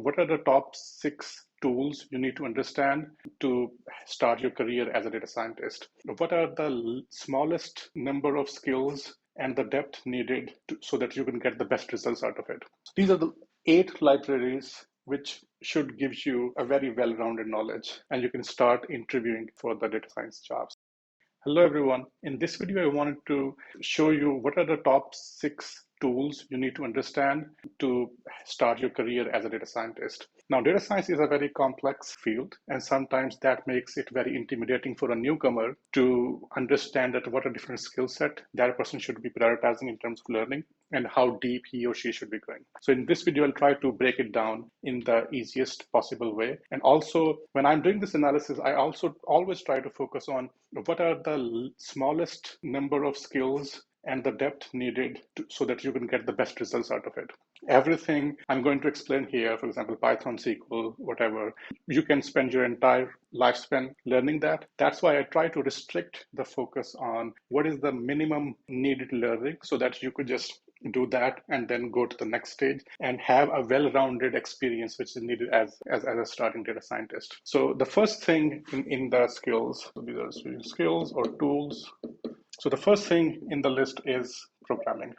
what are the top 6 tools you need to understand to start your career as a data scientist? What are the smallest number of skills and the depth needed so that you can get the best results out of it? These are the 8 libraries which should give you a very well-rounded knowledge, and you can start interviewing for the data science jobs. Hello everyone. In this video, I wanted to show you what are the top 6 tools you need to understand to start your career as a data scientist. Now, data science is a very complex field, and sometimes that makes it very intimidating for a newcomer to understand that what a different skill set that person should be prioritizing in terms of learning and how deep he or she should be going. So in this video, I'll try to break it down in the easiest possible way. And also, when I'm doing this analysis, I also always try to focus on what are the smallest number of skills and the depth needed so that you can get the best results out of it. Everything I'm going to explain here, for example, Python, SQL, whatever, you can spend your entire lifespan learning that. That's why I try to restrict the focus on what is the minimum needed learning so that you could just do that and then go to the next stage and have a well-rounded experience which is needed as a starting data scientist. So the first thing in the skills, so these are skills or tools. So the first thing in the list is programming.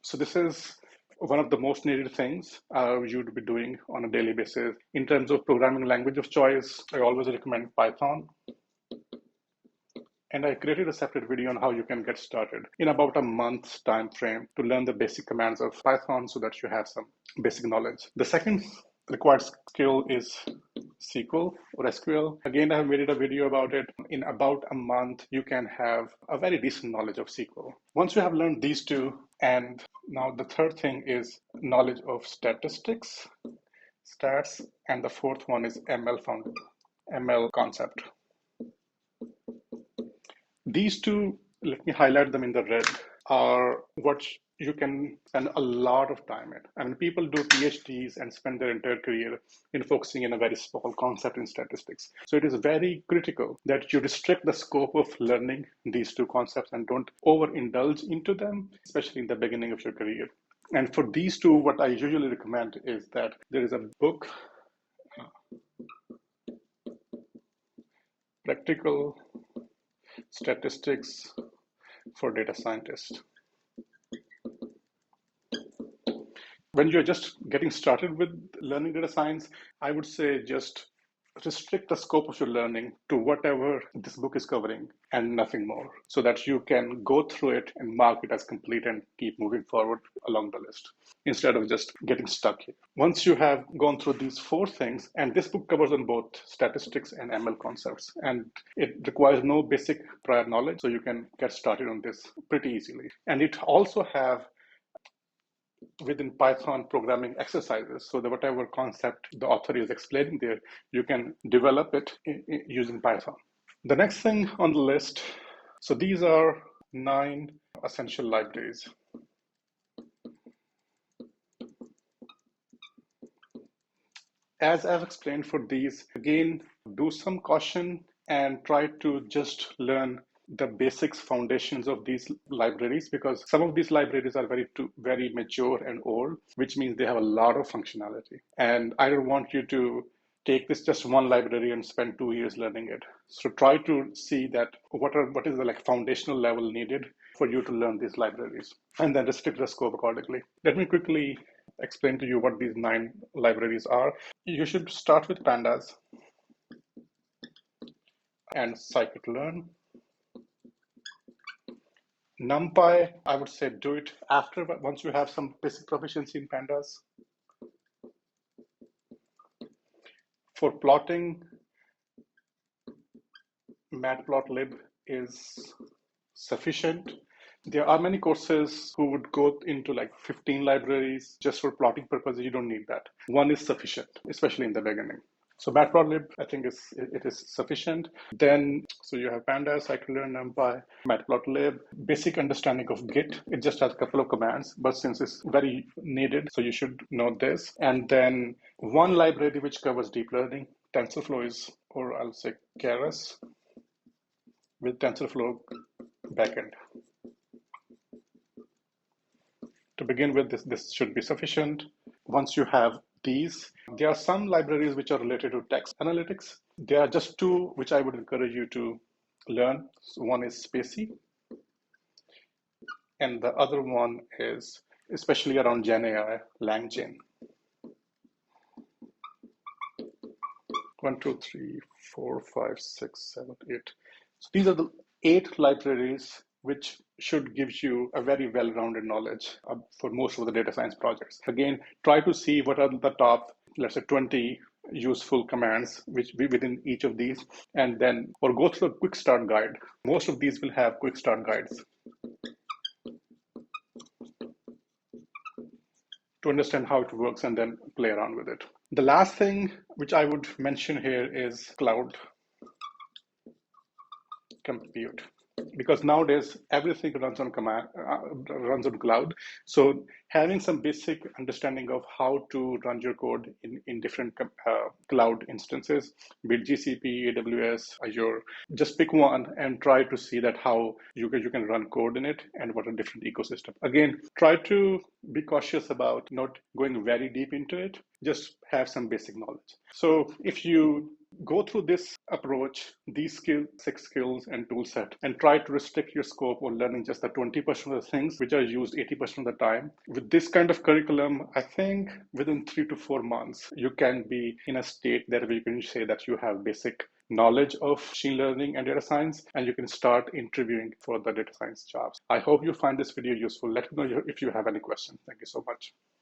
So this is one of the most needed things you'd be doing on a daily basis. In terms of programming language of choice, I always recommend Python. And I created a separate video on how you can get started in about a month's time frame to learn the basic commands of Python so that you have some basic knowledge. The second required skill is SQL or SQL. Again, I have made a video about it. In about a month, you can have a very decent knowledge of SQL. Once you have learned these two, and now the third thing is knowledge of statistics, stats, and the fourth one is ML concept. These two, let me highlight them in the red, are what you can spend a lot of time in. I mean, people do PhDs and spend their entire career in focusing in a very small concept in statistics. So it is very critical that you restrict the scope of learning these two concepts and don't overindulge into them, especially in the beginning of your career. And for these two, what I usually recommend is that there is a book, Practical Statistics for Data Scientists. When you're just getting started with learning data science, I would say just restrict the scope of your learning to whatever this book is covering and nothing more, so that you can go through it and mark it as complete and keep moving forward along the list instead of just getting stuck here. Once you have gone through these 4 things, and this book covers on both statistics and ML concepts, and it requires no basic prior knowledge, so you can get started on this pretty easily. And it also have within Python programming exercises, so that whatever concept the author is explaining there, you can develop it using Python. The next thing on the list, so these are 9 essential libraries. As I've explained for these, again, do some caution and try to just learn the basics, foundations of these libraries, because some of these libraries are very mature and old, which means they have a lot of functionality. And I don't want you to take this just one library and spend 2 years learning it. So try to see that what is the foundational level needed for you to learn these libraries, and then restrict the scope accordingly. Let me quickly explain to you what these 9 libraries are. You should start with pandas and scikit-learn. NumPy, I would say do it once you have some basic proficiency in pandas. For plotting, matplotlib is sufficient. There are many courses who would go into 15 libraries just for plotting purposes. You don't need that. One is sufficient, especially in the beginning. So matplotlib, I think it is sufficient. Then, so you have pandas, scikit-learn, numpy, matplotlib, basic understanding of Git. It just has a couple of commands, but since it's very needed, so you should know this. And then one library which covers deep learning, TensorFlow is, or I'll say Keras with TensorFlow backend. To begin with, this should be sufficient. Once you have these, there are some libraries which are related to text analytics. There are just two which I would encourage you to learn. So one is Spacey, and the other one is, especially around Gen AI, LangChain. 1, 2, 3, 4, 5, 6, 7, 8. So these are the 8 libraries which should give you a very well-rounded knowledge for most of the data science projects. Again, try to see what are the top, let's say 20 useful commands which be within each of these, and then, or go through a quick start guide. Most of these will have quick start guides to understand how it works and then play around with it. The last thing which I would mention here is cloud compute, because nowadays everything runs on runs on cloud. So having some basic understanding of how to run your code in different cloud instances, be it GCP, AWS, Azure, just pick one and try to see that how you can run code in it and what are different ecosystems. Again, try to be cautious about not going very deep into it. Just have some basic knowledge. So if you go through this approach, these 6 skills and tool set, and try to restrict your scope on learning just the 20% of the things which are used 80% of the time. With this kind of curriculum, I think within 3 to 4 months, you can be in a state that you can say that you have basic knowledge of machine learning and data science, and you can start interviewing for the data science jobs. I hope you find this video useful. Let me know if you have any questions. Thank you so much.